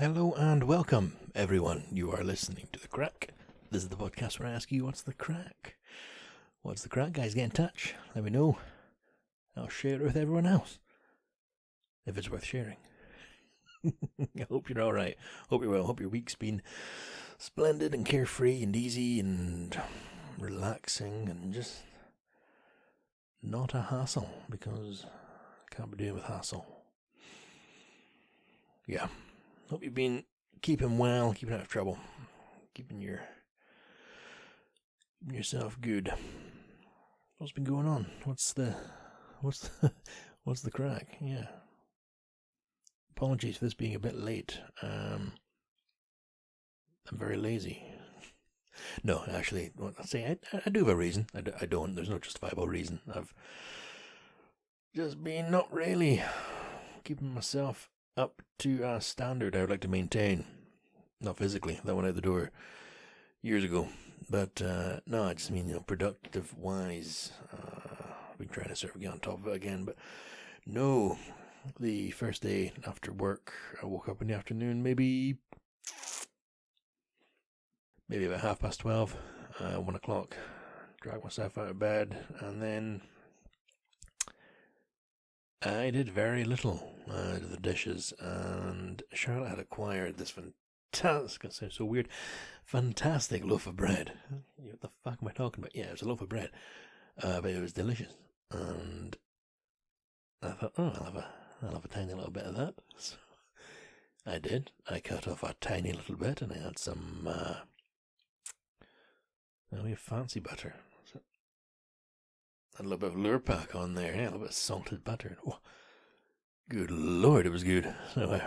Hello and welcome, everyone. You are listening to The Crack. This is the podcast where I ask you, what's the crack? What's the crack, guys? Get in touch. Let me know. I'll share it with everyone else. If it's worth sharing. I hope you're alright. Hope you're well. Hope your week's been splendid and carefree and easy and relaxing and just not a hassle, because I can't be doing with hassle. Yeah. Hope you've been keeping well, keeping out of trouble, keeping yourself good. What's been going on? What's the crack? Yeah. Apologies for this being a bit late. I'm very lazy. No, actually, I'll say I do have a reason. I don't. There's no justifiable reason. I've just been not really keeping myself up to a standard I would like to maintain. Not physically, that went out the door years ago. But no, I just mean, productive wise. I've been trying to sort of get on top of it again, but no. The first day after work, I woke up in the afternoon, maybe about 12:30, 1 o'clock. Dragged myself out of bed, and then I did very little. I did the dishes, and Charlotte had acquired this fantastic, it sounds so weird, fantastic loaf of bread. What the fuck am I talking about? Yeah, it was a loaf of bread, but it was delicious, and I thought, I'll have a tiny little bit of that. So I did. I cut off a tiny little bit, and I had some, we have fancy butter. So a little bit of Lurpak on there, yeah, a little bit of salted butter. Oh, good lord, it was good. So,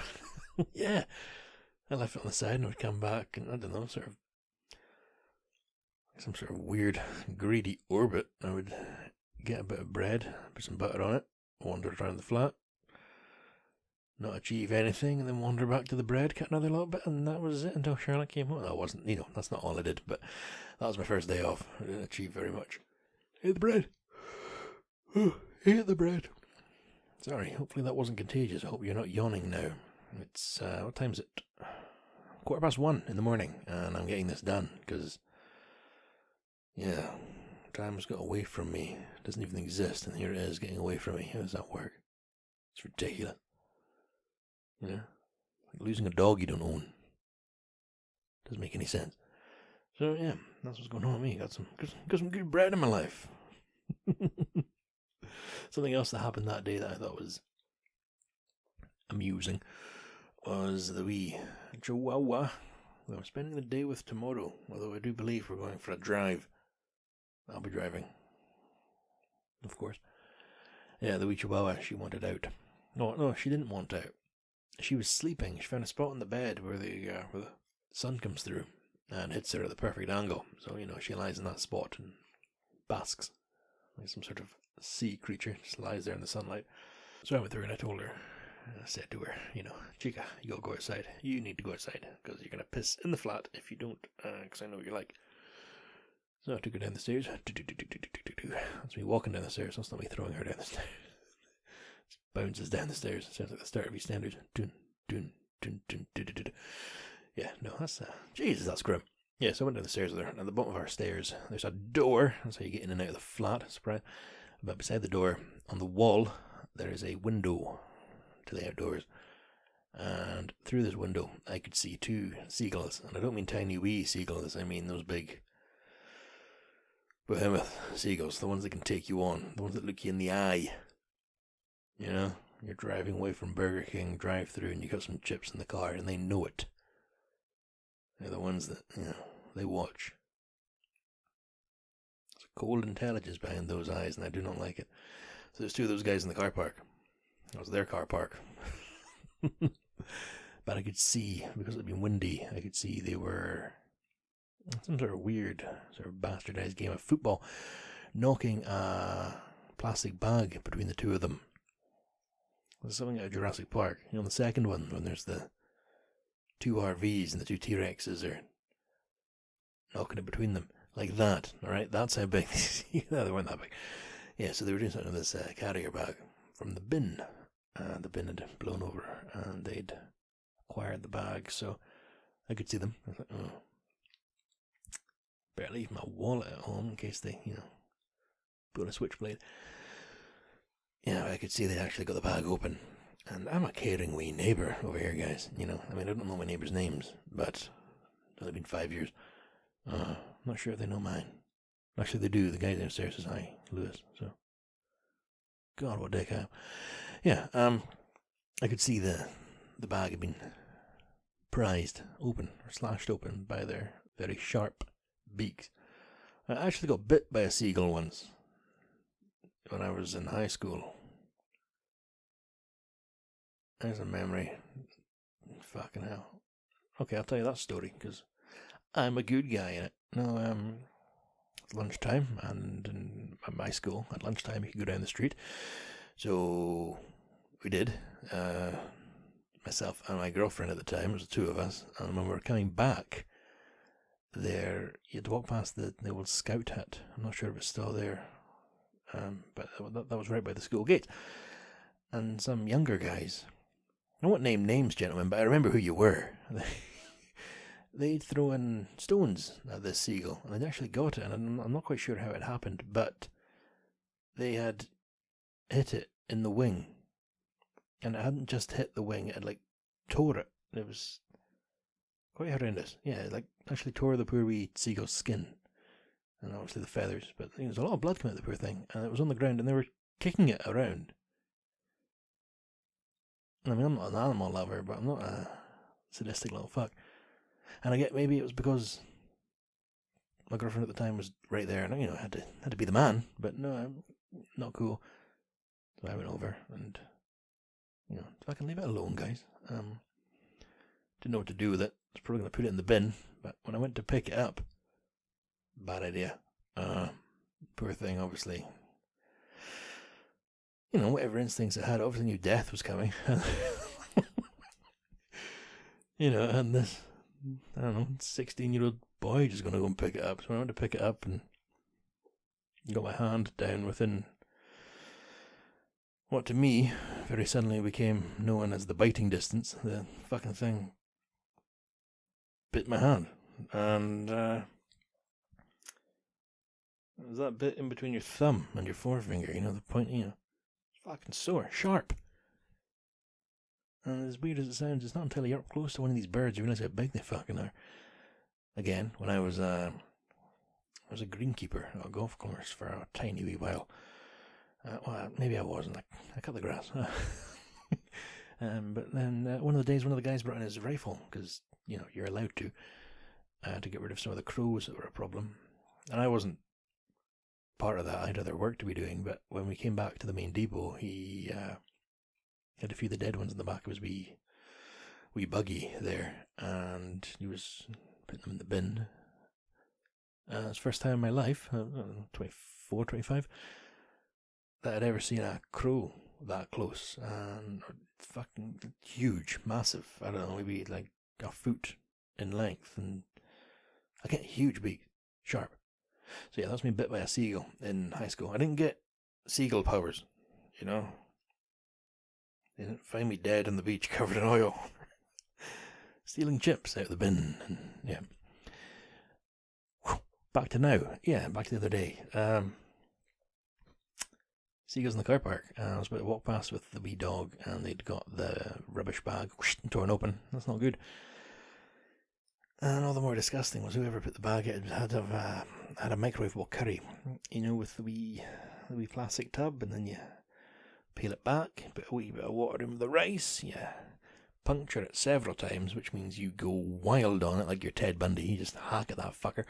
yeah, I left it on the side and would come back and, I don't know, some sort of weird, greedy orbit. I would get a bit of bread, put some butter on it, wander around the flat, not achieve anything, and then wander back to the bread, cut another little bit, and that was it until Charlotte came home. That wasn't, that's not all I did, but that was my first day off. I didn't achieve very much. Ate the bread. Ate the bread. Sorry, hopefully that wasn't contagious. I hope you're not yawning now. It's, what time is it? 1:15 in the morning, and I'm getting this done, because, yeah, time's got away from me. It doesn't even exist, and here it is, getting away from me. How does that work? It's ridiculous. Like losing a dog you don't own. Doesn't make any sense. So, yeah, that's what's going on with me. Got some good bread in my life. Something else that happened that day that I thought was amusing was the wee Chihuahua. We were spending the day with tomorrow, although I do believe we're going for a drive. I'll be driving, of course. Yeah, the wee Chihuahua, she wanted out. No, she didn't want out. She was sleeping. She found a spot in the bed where the sun comes through and hits her at the perfect angle. So, she lies in that spot and basks like some sort of sea creature, just lies there in the sunlight. So I went through and I told her, I said to her, Chica, you gotta go outside. You need to go outside, because you're gonna piss in the flat if you don't, because I know what you're like. So I took her down the stairs. That's me walking down the stairs, that's not me throwing her down the stairs. Just bounces down the stairs. Sounds like the start of EastEnders. Dun, dun, dun, dun, dun, dun, dun. Yeah, no, that's, Jesus, that's grim. Yeah, so I went down the stairs with her, and at the bottom of our stairs, there's a door. That's how you get in and out of the flat. Surprise. But beside the door, on the wall, there is a window to the outdoors. And through this window, I could see 2 seagulls. And I don't mean tiny wee seagulls, I mean those big behemoth seagulls, the ones that can take you on, the ones that look you in the eye. You're driving away from Burger King drive-thru and you got some chips in the car and they know it. They're the ones that, they watch. There's a cold intelligence behind those eyes, and I do not like it. So there's 2 of those guys in the car park. It was their car park. But I could see, because it had been windy, I could see they were some sort of weird, sort of bastardized game of football, knocking a plastic bag between the 2 of them. There's something out of Jurassic Park. The second one, when there's the 2 RVs and the 2 T-Rexes are knocking it between them. Like that, alright? That's how big. No, they weren't that big. Yeah, so they were doing something with this carrier bag from the bin. The bin had blown over, and they'd acquired the bag, so I could see them. I was like, oh, better leave my wallet at home in case they, put a switchblade. Yeah, I could see they actually got the bag open. And I'm a caring wee neighbour over here, guys. I don't know my neighbours' names, but it's only been 5 years. I'm not sure if they know mine. Actually, they do. The guy downstairs says hi, Lewis. So, God, what a dick I am. Yeah, I could see the bag had been prized open or slashed open by their very sharp beaks. I actually got bit by a seagull once when I was in high school. There's a memory. Fucking hell. Okay, I'll tell you that story because I'm a good guy in it. No, it's lunchtime, and in my school at lunchtime you could go down the street. So we did. Myself and my girlfriend at the time, it was the two of us, and when we were coming back there, you had to walk past the old scout hut. I'm not sure if it's still there, but that was right by the school gate. And some younger guys, I won't name names, gentlemen, but I remember who you were. They'd throw in stones at this seagull, and they'd actually got it, and I'm not quite sure how it happened, but they had hit it in the wing. And it hadn't just hit the wing, it tore it. It was quite horrendous. Yeah, it actually tore the poor wee seagull's skin. And obviously the feathers. But there was a lot of blood coming out of the poor thing. And it was on the ground, and they were kicking it around. I mean, I'm not an animal lover, but I'm not a sadistic little fuck. And I get maybe it was because my girlfriend at the time was right there, and I had to be the man. But no, I'm not cool. So I went over and if I can leave it alone, guys. Didn't know what to do with it. I was probably going to put it in the bin, but when I went to pick it up, bad idea. Poor thing, obviously. Whatever instincts it had, obviously knew death was coming. And this, 16-year-old boy just going to go and pick it up. So I went to pick it up and got my hand down within what to me very suddenly became known as the biting distance. The fucking thing bit my hand, and it was that bit in between your thumb and your forefinger, the point, it's fucking sore, sharp. And as weird as it sounds, it's not until you're up close to one of these birds you realise how big they fucking are. Again, when I was a greenkeeper at a golf course for a tiny wee while. Well, maybe I wasn't. I cut the grass. But then one of the days, one of the guys brought in his rifle, because, you're allowed to get rid of some of the crows that were a problem. And I wasn't part of that. I had other work to be doing. But when we came back to the main depot, he had a few of the dead ones in the back of his wee buggy there. And he was putting them in the bin. It's the first time in my life, 24, 25, that I'd ever seen a crow that close, and fucking huge, massive. I don't know, maybe a foot in length, and again, huge beak, sharp. So yeah, that was me bit by a seagull in high school. I didn't get seagull powers, They didn't find me dead on the beach covered in oil, stealing chips out of the bin, and yeah. Back to now, back to the other day. Seagulls in the car park. I was about to walk past with the wee dog, and they'd got the rubbish bag torn open. That's not good. And all the more disgusting was whoever put the bag in had a microwavable curry, with the wee plastic tub, and then you peel it back, put a wee bit of water in with the rice, puncture it several times, which means you go wild on it like you're Ted Bundy. You just hack at that fucker.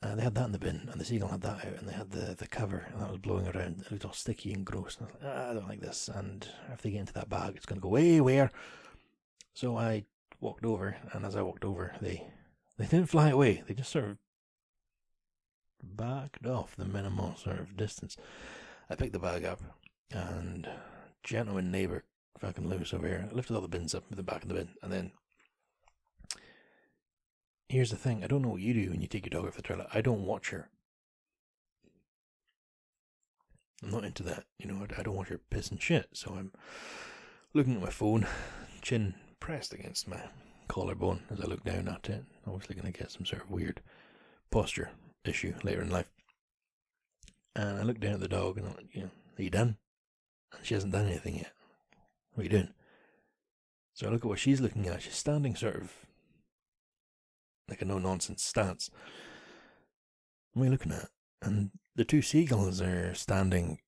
They had that in the bin, and the seagull had that out, and they had the cover, and that was blowing around. It was all sticky and gross, and I was like, I don't like this, and if they get into that bag, it's going to go way where. So I walked over, and as I walked over, they didn't fly away. They just sort of backed off the minimal sort of distance. I picked the bag up, and gentleman neighbour, fucking Lewis over here, I lifted all the bins up with the back of the bin, and then here's the thing, I don't know what you do when you take your dog off the toilet. I don't watch her. I'm not into that. I don't watch her piss and shit. So I'm looking at my phone, chin pressed against my collarbone as I look down at it. Obviously going to get some sort of weird posture issue later in life. And I look down at the dog and I'm like, are you done? And she hasn't done anything yet. What are you doing? So I look at what she's looking at. She's standing sort of like a no-nonsense stance. What are you looking at? And the two seagulls are standing,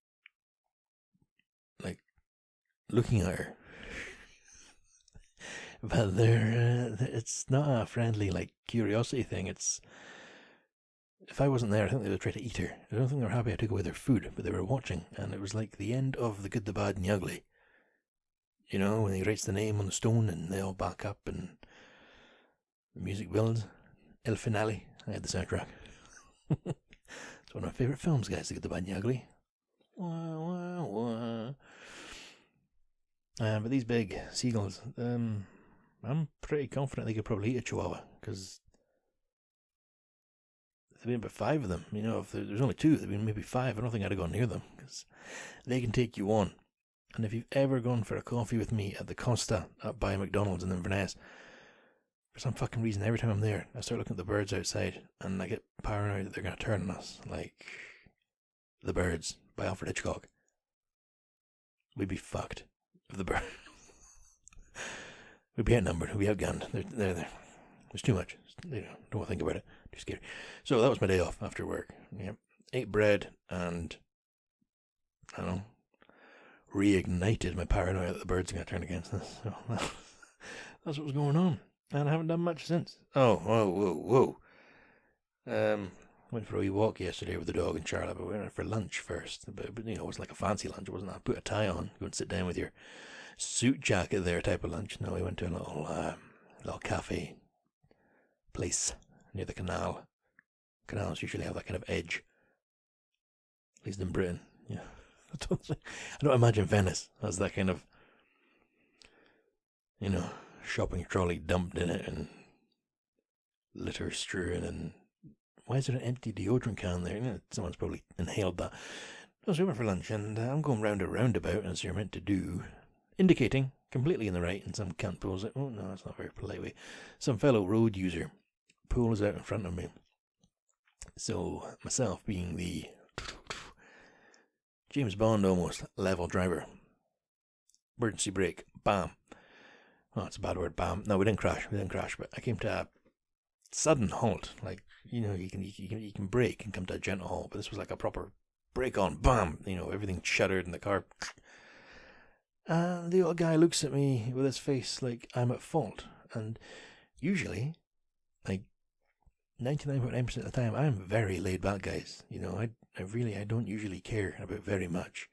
like, looking at her. But it's not a friendly, like, curiosity thing. It's, if I wasn't there, I think they would try to eat her. I don't think they were happy I took away their food, but they were watching, and it was like the end of The Good, the Bad, and the Ugly. You know, when he writes the name on the stone, and they all back up, and the music builds. El Finale. I had the soundtrack. It's one of my favourite films, guys, The Good, the Bad, and the Ugly. Wah, wah, wah. But these big seagulls, I'm pretty confident they could probably eat a chihuahua, because there've been about 5 of them. You know, if there's only 2, there've been maybe 5. I don't think I'd have gone near them, because they can take you on. And if you've ever gone for a coffee with me at the Costa up by McDonald's in Inverness, for some fucking reason, every time I'm there, I start looking at the birds outside, and I get paranoid that they're going to turn on us, like The Birds by Alfred Hitchcock. We'd be fucked if the bird. We'd be outnumbered. We'd be outgunned. They're there. There's too much. Don't want to think about it. Too scary. So that was my day off after work. Yep. Ate bread and, I don't know, reignited my paranoia that the birds are going to turn against us. So that's what was going on. And I haven't done much since. Whoa. Went for a wee walk yesterday with the dog and Charlotte, but we went for lunch first. But it was like a fancy lunch. It wasn't I put a tie on, go and sit down with your suit jacket there type of lunch. No, we went to a little cafe place near the canal. Canals usually have that kind of edge. At least in Britain. Yeah. I don't imagine Venice has that kind of, shopping trolley dumped in it and litter strewn, and why is there an empty deodorant can there? Someone's probably inhaled that. No, so we went for lunch, and I'm going round a roundabout, as you're meant to do, indicating completely in the right, and some cunt pulls it. Oh no, that's not a very polite way. Some fellow road user pulls out in front of me. So myself, being the James Bond almost level driver, emergency brake, bam. Oh, it's a bad word, bam. No, we didn't crash, but I came to a sudden halt. Like, you can brake and come to a gentle halt, but this was like a proper brake on, bam. Everything shuddered in the car. And the old guy looks at me with his face like I'm at fault. And usually, like 99.9% of the time, I'm very laid back, guys. I don't usually care about very much.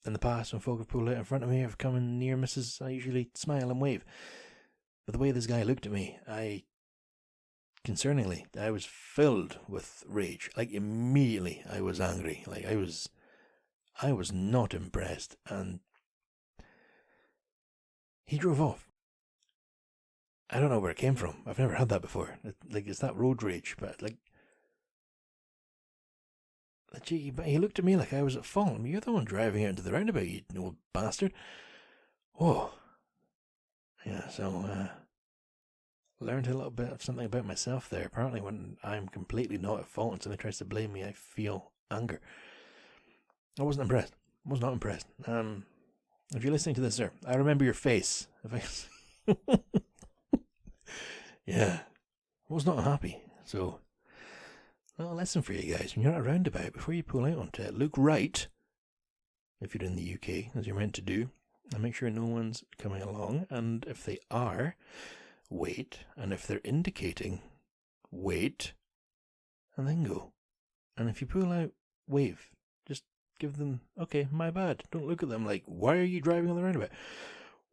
In the past, when folk have pulled out in front of me or have come in near misses, I usually smile and wave. But the way this guy looked at me, concerningly, I was filled with rage. Like, immediately, I was angry. Like, I was not impressed. And he drove off. I don't know where it came from. I've never had that before. It's that road rage, but but he looked at me like I was at fault. You're the one driving out into the roundabout, you old bastard. Whoa. Yeah, so, learned a little bit of something about myself there. Apparently when I'm completely not at fault and somebody tries to blame me, I feel anger. I wasn't impressed. Was not impressed. If you're listening to this, sir, I remember your face. Yeah. I was not happy. So, well, a lesson for you guys. When you're at a roundabout, before you pull out onto it, look right, if you're in the UK, as you're meant to do, and make sure no one's coming along. And if they are, wait. And if they're indicating, wait, and then go. And if you pull out, wave. Just give them, okay, my bad. Don't look at them like, why are you driving on the roundabout?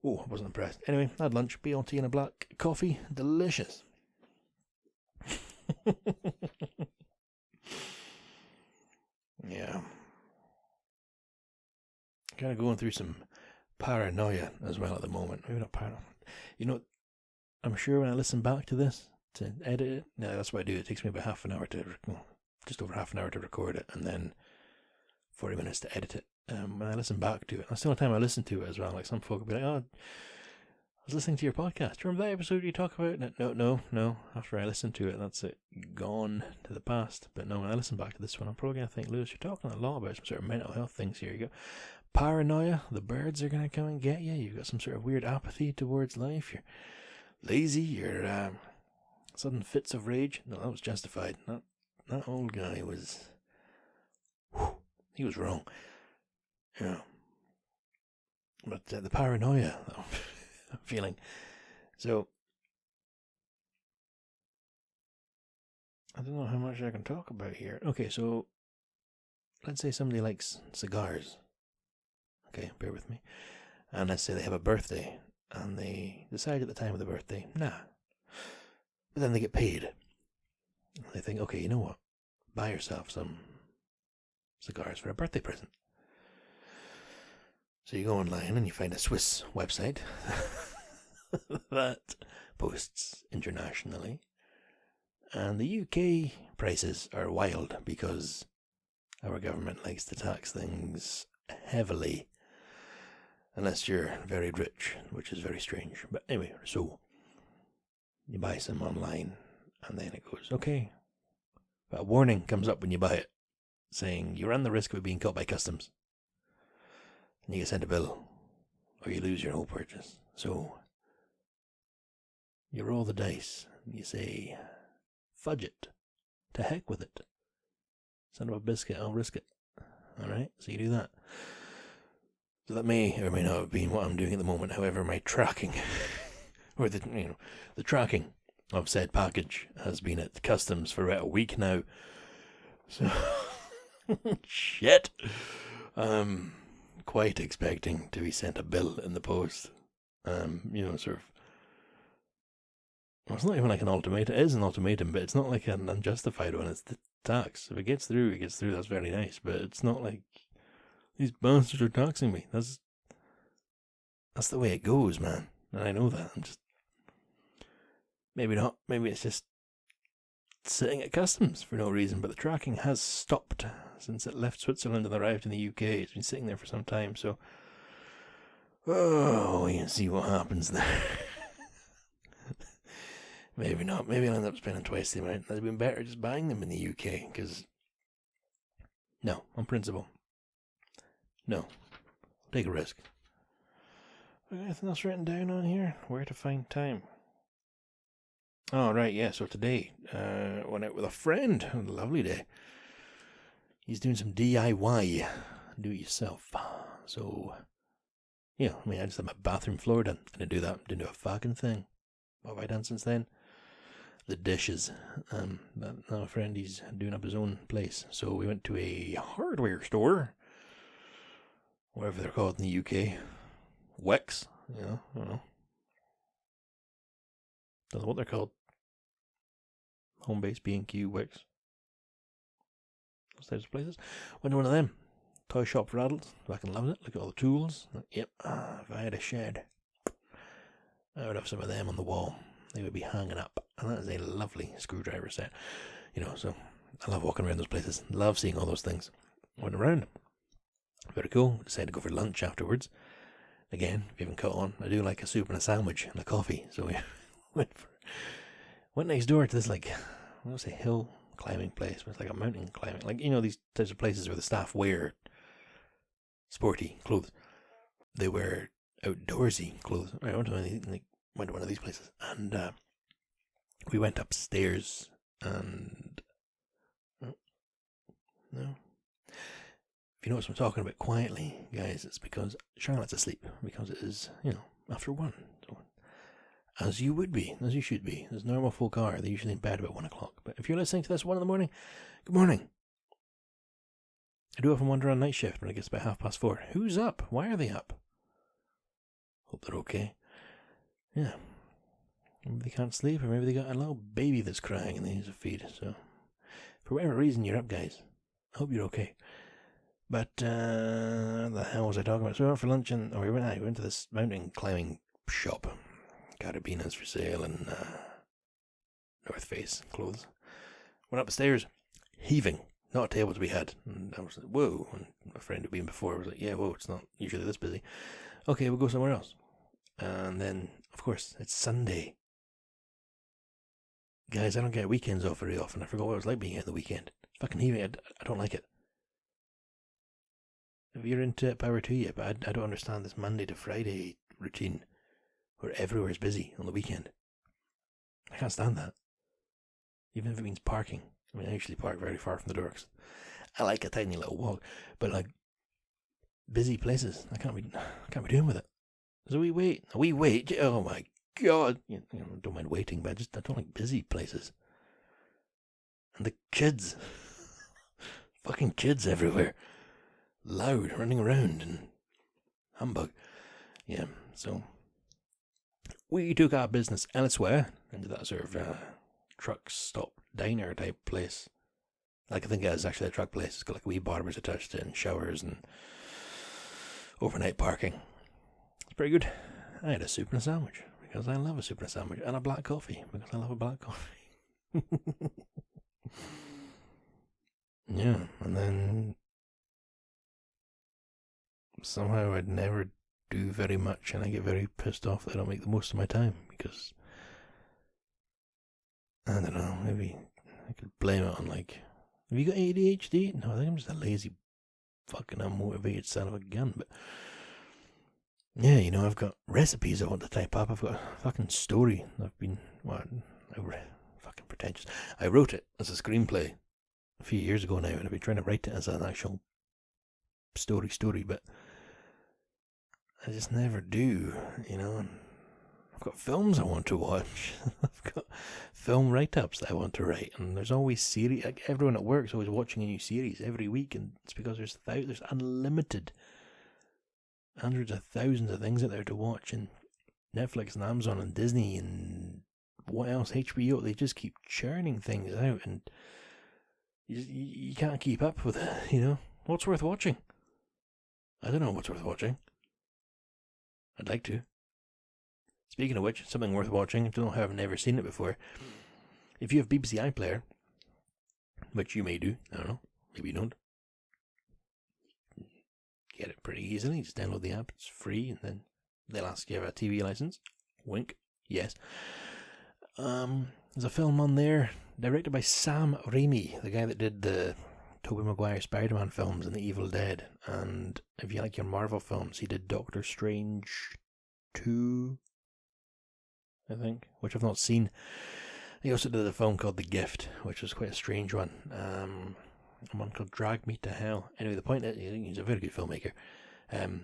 Oh, I wasn't impressed. Anyway, I had lunch, BLT and a black coffee. Delicious. Yeah. Kind of going through some paranoia as well at the moment. Maybe not paranoia. I'm sure when I listen back to this, to edit it, that's what I do. It takes me about half an hour just over half an hour to record it, and then 40 minutes to edit it. when I listen back to it. That's the only time I listen to it as well. Like some folk will be like, "Oh, I was listening to your podcast. Do you remember that episode you talk about it?" No. After I listen to it, that's it. Gone to the past. But no, when I listen back to this one, I'm probably going to think, Lewis, you're talking a lot about some sort of mental health things here. You got paranoia. The birds are going to come and get you. You've got some sort of weird apathy towards life. You're lazy. You're sudden fits of rage. No, that was justified. That old guy was... he was wrong. Yeah. But the paranoia, though. Feeling. So, I don't know how much I can talk about here. Okay, so, let's say somebody likes cigars. Okay, bear with me. And let's say they have a birthday, and they decide at the time of the birthday, nah. But then they get paid. They think, okay, you know what? Buy yourself some cigars for a birthday present. So you go online and you find a Swiss website that posts internationally. And the UK prices are wild because our government likes to tax things heavily unless you're very rich, which is very strange. But anyway, so you buy some online and then it goes, okay. But a warning comes up when you buy it saying you run the risk of it being caught by customs. And you get sent a bill, or you lose your whole purchase. So, you roll the dice, and you say, fudge it. To heck with it. Son of a biscuit, I'll risk it. Alright, so you do that. So that may or may not have been what I'm doing at the moment. However, my tracking, or the tracking of said package has been at customs for about a week now. So, shit. Quite expecting to be sent a bill in the post. Sort of. Well, it's not even like an ultimatum. It is an ultimatum, but it's not like an unjustified one. It's the tax. If it gets through, it gets through. That's very nice. But it's not like these bastards are taxing me. That's the way it goes, man. And I know that. I'm just maybe not. Maybe it's just sitting at customs for no reason. But the tracking has stopped since it left Switzerland and arrived in the UK. It's been sitting there for some time, so we can see what happens there. Maybe not. Maybe I'll end up spending twice the amount. That'd been better just buying them in the UK, because no, on principle, no, take a risk. Anything else written down on here? Where to find time? Oh, right, yeah, so today, went out with a friend. A lovely day. He's doing some DIY, do it yourself. So, I just had my bathroom floor done. I didn't do that. Didn't do a fucking thing. What have I done since then? The dishes. But now a friend, he's doing up his own place. So we went to a hardware store, whatever they're called in the UK. Wex, I don't know. Don't know what they're called. Home base, B&Q, Wex. Those types of places. Went to one of them. Toy shop for adults. Fucking loving it. Look at all the tools. Yep. If I had a shed, I would have some of them on the wall. They would be hanging up. And that is a lovely screwdriver set. So I love walking around those places. Love seeing all those things. Went around. Very cool. Decided to go for lunch afterwards. Again, if you haven't caught on, I do like a soup and a sandwich and a coffee. So we went next door to this, hill climbing place, but it's like a mountain climbing. These types of places where the staff wear sporty clothes. They wear outdoorsy clothes. I went to one of these places, and we went upstairs, and no. If you notice I'm talking about quietly, guys, it's because Charlotte's asleep, because it is, after 1. So, as you would be, as you should be. As normal folk are, they're usually in bed about 1 o'clock. But if you're listening to this 1 in the morning, good morning. I do often wonder on night shift when it gets about 4:30. Who's up? Why are they up? Hope they're okay. Yeah. Maybe they can't sleep, or maybe they got a little baby that's crying and they need a feed. So, for whatever reason you're up, guys, I hope you're okay. But, the hell was I talking about? So we went for lunch, we went to this mountain climbing shop. Carabiners for sale and North Face clothes. Went upstairs, heaving. not a table to be had. And I was like, whoa. And my friend who'd been before was like, yeah, whoa, it's not usually this busy. Okay, we'll go somewhere else. And then, of course, it's Sunday. Guys, I don't get weekends off very often. I forgot what it was like being at the weekend. It's fucking heaving. I don't like it. If you're into it, power to you, but I don't understand this Monday to Friday routine where everywhere's busy on the weekend. I can't stand that. Even if it means parking. I mean, I usually park very far from the door 'cause I like a tiny little walk, but like busy places, I can't be doing with it. So we wait. Oh my god! You know, don't mind waiting, but I don't like busy places. And the kids, fucking kids everywhere, loud, running around and humbug. Yeah. So we took our business elsewhere into that sort of truck stop diner type place. Like, I think it's actually a truck place. It's got like wee barbers attached to it and showers and overnight parking. It's pretty good. I had a soup and a sandwich because I love a soup and a sandwich, and a black coffee because I love a black coffee. Yeah, and then somehow I'd never do very much, and I get very pissed off that I don't make the most of my time because I don't know, maybe I could blame it on like, have you got ADHD? No, I think I'm just a lazy fucking unmotivated son of a gun. But yeah, you know, I've got recipes I want to type up. I've got a fucking story. Fucking pretentious. I wrote it as a screenplay a few years ago now, and I've been trying to write it as an actual story, but I just never do, you know. I've got films I want to watch. I've got film write-ups that I want to write, and there's always series. Like, everyone at work's always watching a new series every week, and it's because there's unlimited, hundreds of thousands of things out there to watch, and Netflix and Amazon and Disney and what else, HBO. They just keep churning things out, and you can't keep up with it. You know, what's worth watching? I don't know what's worth watching. I'd like to. Speaking of which, something worth watching, if you don't have never seen it before, if you have BBC iPlayer, which you may do, I don't know, maybe you don't, get it pretty easily. Just download the app, it's free, and then they'll ask you if you have a TV license. Wink, yes. There's a film on there directed by Sam Raimi, the guy that did the Tobey Maguire Spider-Man films and The Evil Dead. And if you like your Marvel films, he did Doctor Strange 2, I think, which I've not seen. He also did a film called The Gift, which was quite a strange one. And one called Drag Me to Hell. Anyway, the point is, he's a very good filmmaker.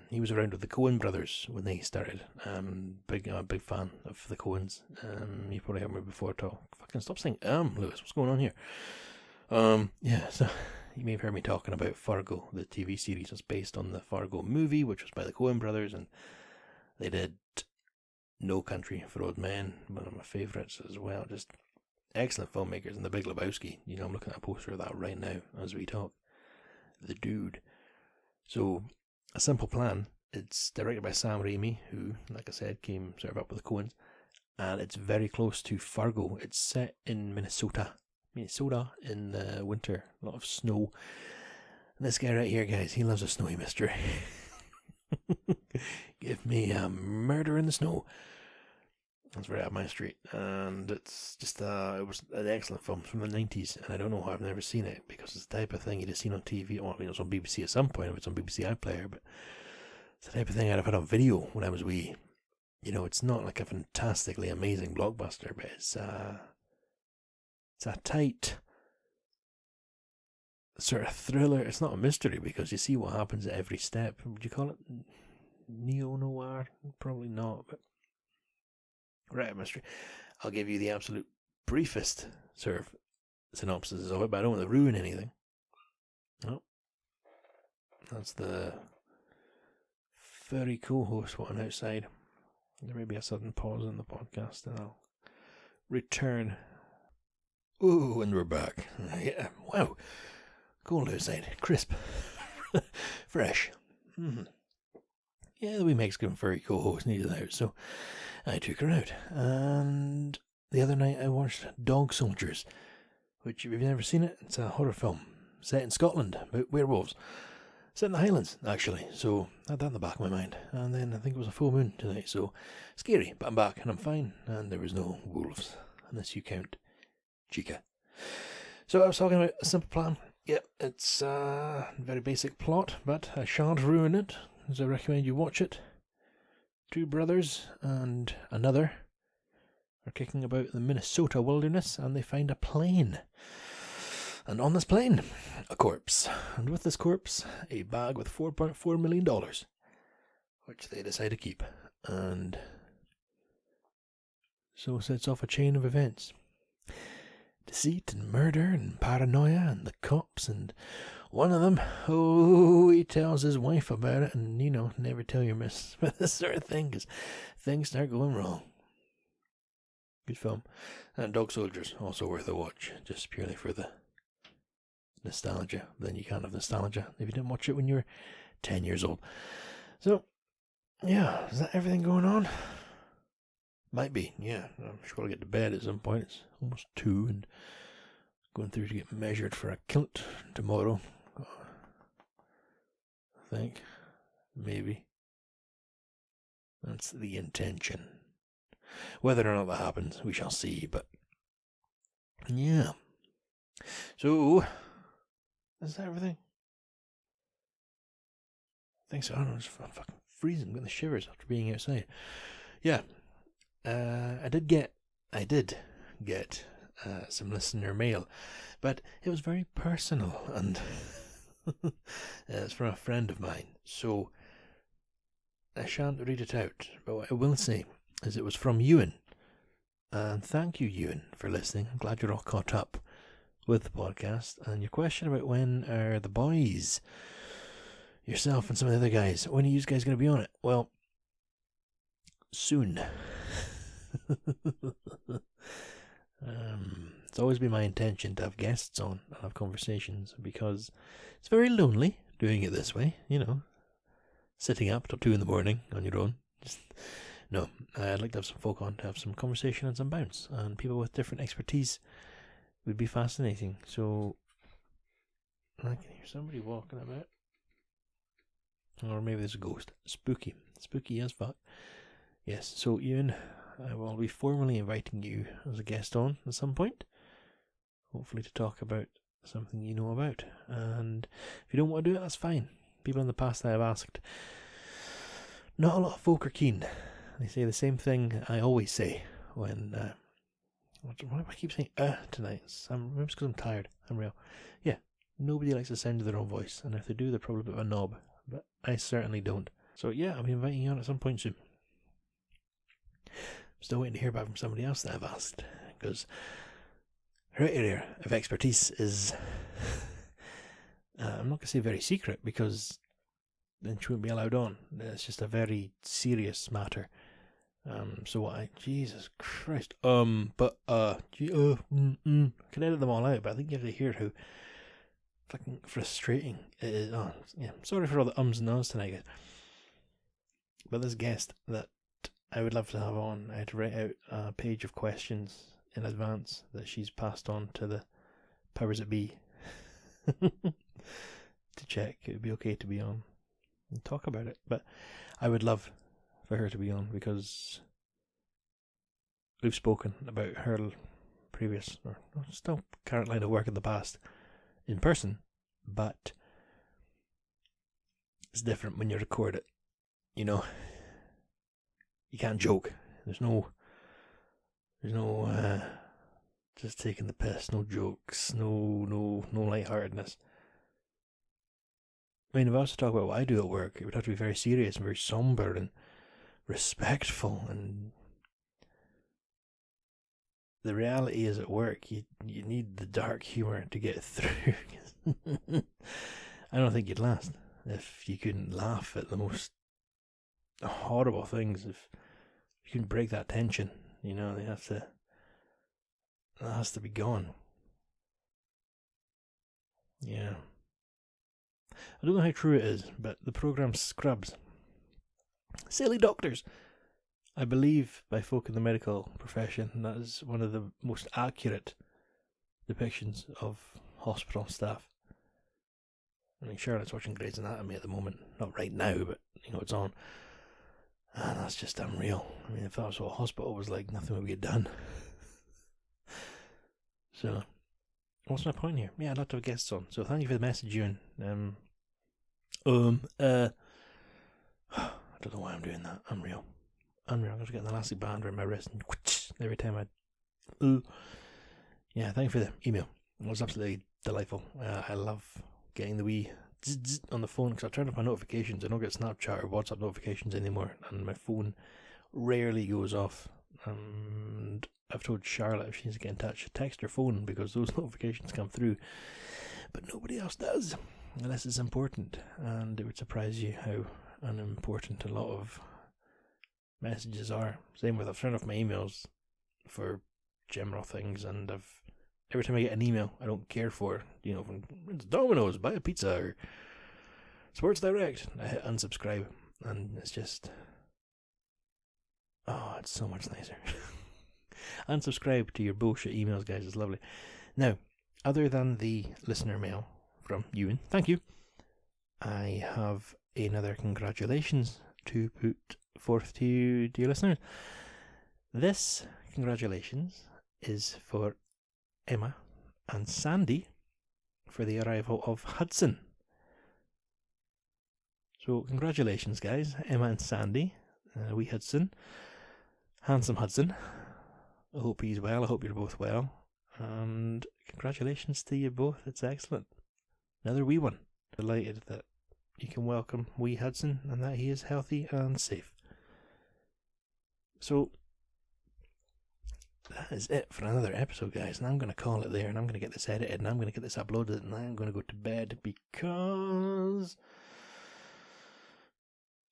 He was around with the Coen brothers when they started. Big fan of the Coens. You probably heard me before talk. Fucking stop saying Lewis. What's going on here? Yeah, so you may have heard me talking about Fargo, the TV series that's based on the Fargo movie, which was by the Coen brothers, and they did No Country for Old Men, one of my favourites as well. Just excellent filmmakers. And The Big Lebowski, you know, I'm looking at a poster of that right now as we talk. The dude. So, A Simple Plan, it's directed by Sam Raimi, who, like I said, came sort of up with the Coens, and it's very close to Fargo. It's set in Minnesota in the winter, a lot of snow. And this guy right here, guys, he loves a snowy mystery. Give me a murder in the snow. That's right up my street, and it's just it was an excellent film from the 90s, and I don't know how I've never seen it, because it's the type of thing you'd have seen on TV. Well, I mean, it was on BBC at some point, if it's on BBC iPlayer, but it's the type of thing I'd have had on video when I was wee. You know, it's not like a fantastically amazing blockbuster, but it's a tight sort of thriller. It's not a mystery because you see what happens at every step. Would you call it neo-noir? Probably not, but right, mystery. I'll give you the absolute briefest sort of synopsis of it, but I don't want to ruin anything. Oh, that's the furry co-host wanting outside. There may be a sudden pause in the podcast, and I'll return. Ooh, and we're back. Yeah, wow. Cold outside, crisp, fresh. Yeah, the wee Mexican furry co-host needed out, so I took her out. And the other night I watched Dog Soldiers, which, if you've never seen it, it's a horror film. set in Scotland, about werewolves. Set in the Highlands, actually, so I had that in the back of my mind. And then I think it was a full moon tonight, so scary, but I'm back and I'm fine. And there was no wolves, unless you count Chica. So I was talking about a simple plan. Yep, it's a very basic plot, but I shan't ruin it, as I recommend you watch it. Two brothers and another are kicking about the Minnesota wilderness, and they find a plane. And on this plane, a corpse. And with this corpse, a bag with $4.4 million, which they decide to keep. And so sets off a chain of events. Deceit and murder and paranoia and the cops, and one of them, he tells his wife about it, and never tell your miss about this sort of thing, because things start going wrong. Good film. And Dog Soldiers, also worth a watch, just purely for the nostalgia. Then you can't have nostalgia if you didn't watch it when you were 10 years old. So, yeah, is that everything going on? Might be, yeah. I'm sure I'll get to bed at some point. It's almost 2 and going through to get measured for a kilt tomorrow. I think. Maybe. That's the intention. Whether or not that happens, we shall see, but yeah. So, is that everything? I think so. I don't know, I'm fucking freezing. I'm getting the shivers after being outside. Yeah. I did get some listener mail, but it was very personal, and it's from a friend of mine, so I shan't read it out, but what I will say is it was from Ewan, and thank you, Ewan, for listening. I'm glad you're all caught up with the podcast, and your question about when are the boys, yourself and some of the other guys, when are you guys going to be on it? Well, soon. It's always been my intention to have guests on and have conversations, because it's very lonely doing it this way, sitting up till 2 in the morning on your own. No, I'd like to have some folk on to have some conversation and some bounce, and people with different expertise would be fascinating. So I can hear somebody walking about, or maybe there's a ghost. Spooky as fuck. Yes, so Ian, I will be formally inviting you as a guest on at some point, hopefully to talk about something you know about. And if you don't want to do it, that's fine. People in the past I have asked, not a lot of folk are keen. They say the same thing I always say when why do I keep saying tonight? Maybe it's because I'm tired. I'm real. Yeah, nobody likes the sound of their own voice, and if they do, they're probably a bit of a knob, but I certainly don't. So yeah, I'll be inviting you on at some point soon. I'm still waiting to hear back from somebody else that I've asked, because her area of expertise is I'm not going to say very secret, because then she wouldn't be allowed on. It's just a very serious matter. Jesus Christ. I can edit them all out, but I think you have to hear how fucking frustrating it is. Oh, yeah. Sorry for all the ums and ahs tonight, guys. But this guest that I would love to have on, I had to write out a page of questions in advance that she's passed on to the powers that be to check it would be okay to be on and talk about it. But I would love for her to be on, because we've spoken about her previous, or still current line of work in the past in person, but it's different when you record it. You can't joke. There's no just taking the piss, no jokes, no lightheartedness. I mean, if I was to talk about what I do at work, it would have to be very serious and very somber and respectful, and the reality is at work you need the dark humour to get through. I don't think you'd last if you couldn't laugh at the most horrible things. If you can break that tension, that has to be gone. Yeah. I don't know how true it is, but the programme Scrubs, silly doctors, I believe by folk in the medical profession, that is one of the most accurate depictions of hospital staff. I mean, Charlotte's watching Grey's Anatomy at the moment. Not right now, but, it's on. And that's just unreal. I mean, if that was what a hospital was like, nothing would get done. So, what's my point here? Yeah, I'd love to have guests on. So, thank you for the message, Ewan. I don't know why I'm doing that. Unreal. I'm going to get an elastic band around my wrist and every time yeah, thank you for the email. It was absolutely delightful. I love getting the wee zzz on the phone because I turned off my notifications. I don't get Snapchat or WhatsApp notifications anymore, and my phone rarely goes off. And I've told Charlotte if she needs to get in touch, text her phone because those notifications come through, but nobody else does unless it's important. And it would surprise you how unimportant a lot of messages are. Same with, I've turned off my emails for general things, and every time I get an email I don't care for, from it's Domino's, buy a pizza, or Sports Direct, I hit unsubscribe, and it's just, it's so much nicer. Unsubscribe to your bullshit emails, guys. It's lovely. Now, other than the listener mail from Ewan, thank you, I have another congratulations to put forth to you, dear listeners. This congratulations is for Emma and Sandy for the arrival of Hudson. So congratulations, guys, Emma and Sandy, wee Hudson, handsome Hudson. I hope he's well. I hope you're both well, and congratulations to you both. It's excellent. Another wee one. Delighted that you can welcome wee Hudson and that he is healthy and safe. So that is it for another episode, guys, and I'm going to call it there, and I'm going to get this edited, and I'm going to get this uploaded, and I'm going to go to bed because,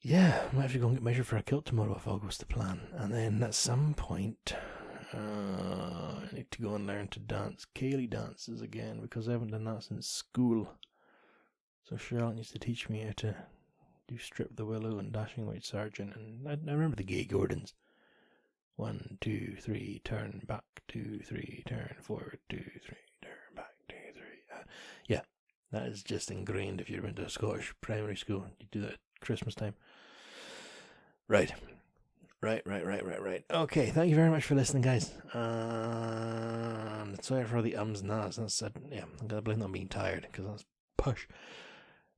I'm actually going to get measured for a kilt tomorrow if all goes to plan, and then at some point I need to go and learn to dance Kaylee dances again because I haven't done that since school. So Charlotte needs to teach me how to do Strip the Willow and Dashing White Sergeant, and I remember the Gay Gordons. 1, 2, 3, turn back, 2, 3, turn forward, 2, 3, turn back, 2, 3. Yeah, that is just ingrained if you're into a Scottish primary school. You do that at Christmas time. Right. Okay, thank you very much for listening, guys. And sorry for all the ums and ahs. I'm going to blame that on being tired because that's push.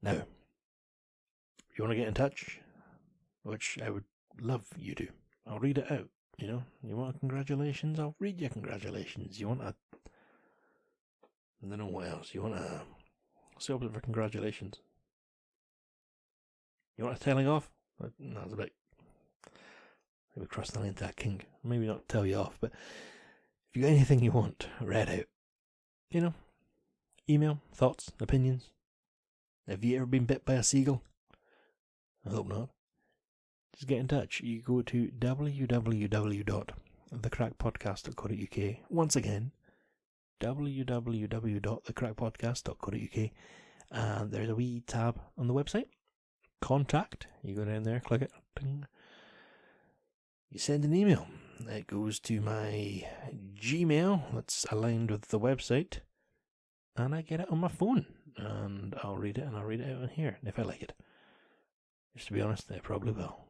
Now, if you want to get in touch, which I would love you to, I'll read it out. You want congratulations? I'll read your congratulations. You want I don't know what else. You want a something for congratulations? You want a telling off? No, it's a bit. Maybe cross the line to a kink. Maybe not tell you off, but if you got anything you want read out, email, thoughts, opinions. Have you ever been bit by a seagull? I hope not. Just get in touch. You go to www.thecrackpodcast.co.uk. Once again, www.thecrackpodcast.co.uk. And there's a wee tab on the website. Contact. You go down there, click it. Ding. You send an email. It goes to my Gmail that's aligned with the website. And I get it on my phone. And I'll read it, and I'll read it out on here if I like it. Just to be honest, I probably will.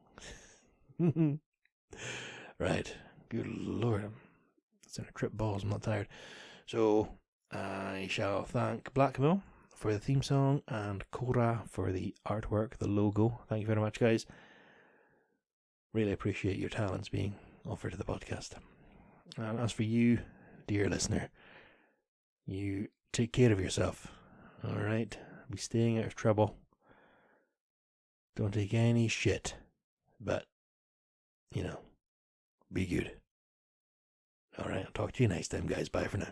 Right. Good Lord. It's in a trip balls. I'm not tired. So I shall thank Blackmill for the theme song and Cora for the artwork, the logo. Thank you very much, guys. Really appreciate your talents being offered to the podcast. And as for you, dear listener, you take care of yourself. Alright? Be staying out of trouble. Don't take any shit. But, be good. Alright, I'll talk to you next time, guys. Bye for now.